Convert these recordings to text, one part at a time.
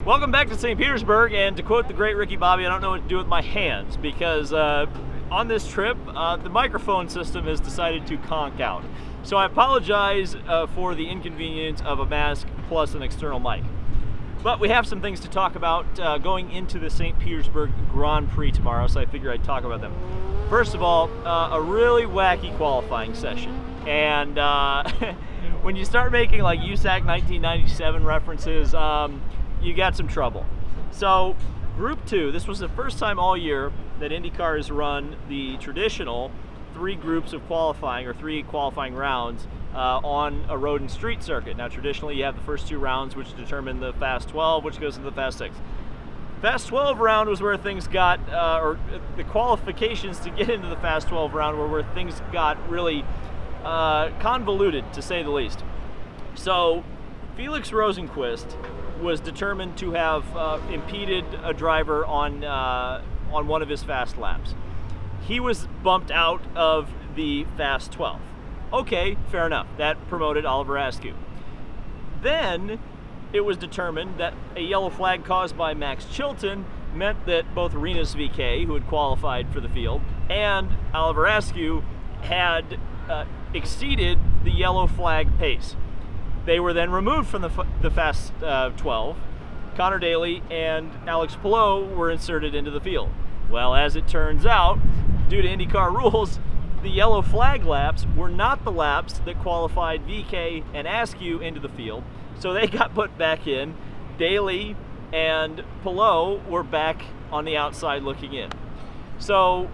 Welcome back to St. Petersburg, and to quote the great Ricky Bobby, I don't know what to do with my hands, because on this trip, the microphone system has decided to conk out. So I apologize for the inconvenience of a mask plus an external mic. But we have some things to talk about going into the St. Petersburg Grand Prix tomorrow, so I figured I'd talk about them. First of all, a really wacky qualifying session. And when you start making like USAC 1997 references, you got some trouble. So Group 2, this was the first time all year that IndyCar has run the traditional 3 groups of qualifying, or 3 qualifying rounds on a road and street circuit. Now traditionally you have the first 2 rounds which determine the Fast 12, which goes into the Fast 6. Fast 12 round was where things got, or the qualifications to get into the Fast 12 round were where things got really convoluted, to say the least. So Felix Rosenqvist was determined to have impeded a driver on one of his fast laps. He was bumped out of the Fast 12. Okay, fair enough. That promoted Oliver Askew. Then it was determined that a yellow flag caused by Max Chilton meant that both Rinus VeeKay, who had qualified for the field, and Oliver Askew had exceeded the yellow flag pace. They were then removed from the Fast 12. Connor Daly and Alex Palou were inserted into the field. Well, as it turns out, due to IndyCar rules, the yellow flag laps were not the laps that qualified VeeKay and Askew into the field, so they got put back in. Daly and Palou were back on the outside looking in. So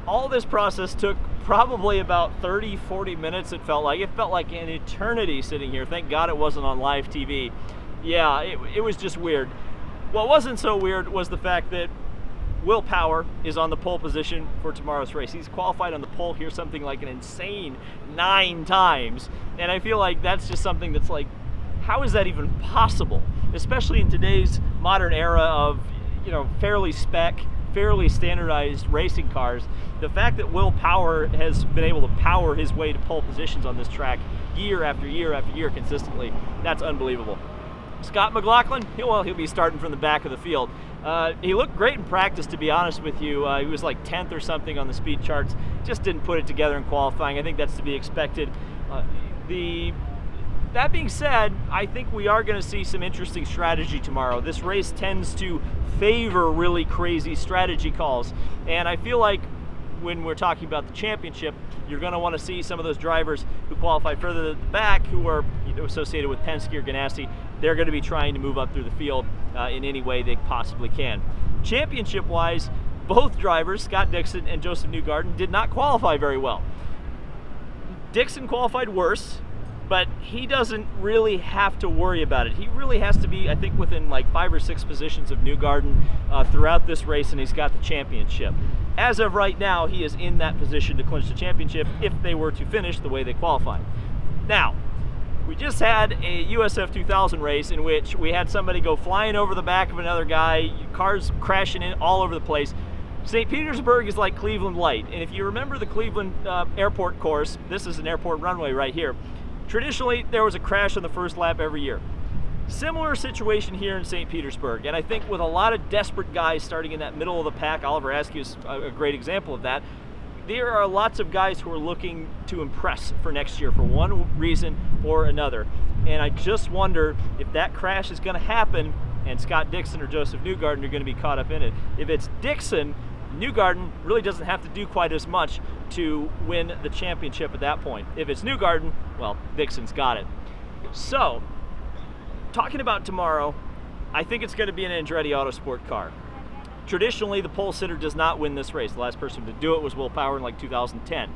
all this process took probably about 30-40 minutes. It felt like an eternity sitting here. Thank God it wasn't on live TV. Yeah, it was just weird. What wasn't so weird was the fact that Will Power is on the pole position for tomorrow's race. He's qualified on the pole here something like an insane 9 times, and I feel like that's just something that's like, how is that even possible? Especially in today's modern era of, fairly standardized racing cars. The fact that Will Power has been able to power his way to pole positions on this track year after year after year consistently, that's unbelievable. Scott McLaughlin, he'll be starting from the back of the field. He looked great in practice, to be honest with you. He was like 10th or something on the speed charts, just didn't put it together in qualifying. I think that's to be expected. That being said, I think we are going to see some interesting strategy tomorrow. This race tends to favor really crazy strategy calls, and I feel like when we're talking about the championship, you're going to want to see some of those drivers who qualified further at the back, who are associated with Penske or Ganassi. They're going to be trying to move up through the field in any way they possibly can. Championship-wise, both drivers, Scott Dixon and Joseph Newgarden, did not qualify very well. Dixon qualified worse, but he doesn't really have to worry about it. He really has to be, I think, within like 5 or 6 positions of Newgarden throughout this race, and he's got the championship. As of right now, he is in that position to clinch the championship if they were to finish the way they qualified. Now, we just had a USF 2000 race in which we had somebody go flying over the back of another guy, cars crashing in all over the place. St. Petersburg is like Cleveland Light, and if you remember the Cleveland airport course, this is an airport runway right here. Traditionally, there was a crash on the first lap every year. Similar situation here in St. Petersburg, and I think with a lot of desperate guys starting in that middle of the pack, Oliver Askew is a great example of that, there are lots of guys who are looking to impress for next year for one reason or another. And I just wonder if that crash is going to happen and Scott Dixon or Joseph Newgarden are going to be caught up in it. If it's Dixon, Newgarden really doesn't have to do quite as much to win the championship at that point. If it's Newgarden, well, Dixon's got it. So, talking about tomorrow, I think it's going to be an Andretti Autosport car. Traditionally, the pole sitter does not win this race. The last person to do it was Will Power in like 2010.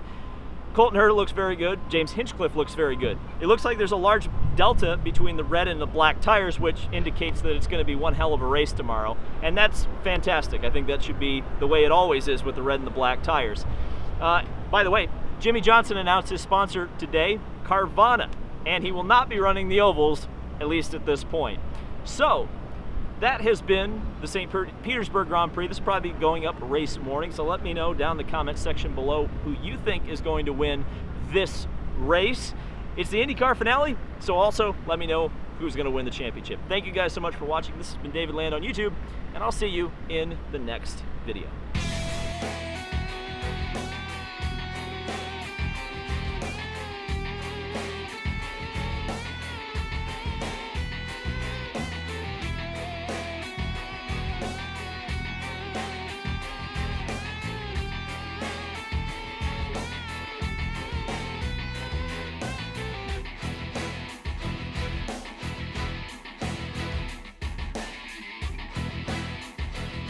Colton Herta looks very good. James Hinchcliffe looks very good. It looks like there's a large delta between the red and the black tires, which indicates that it's going to be one hell of a race tomorrow. And that's fantastic. I think that should be the way it always is with the red and the black tires. By the way, Jimmy Johnson announced his sponsor today, Carvana, and he will not be running the ovals, at least at this point. So, that has been the St. Petersburg Grand Prix. This will probably be going up race morning, so let me know down in the comment section below who you think is going to win this race. It's the IndyCar finale, so also let me know who's going to win the championship. Thank you guys so much for watching. This has been David Land on YouTube, and I'll see you in the next video.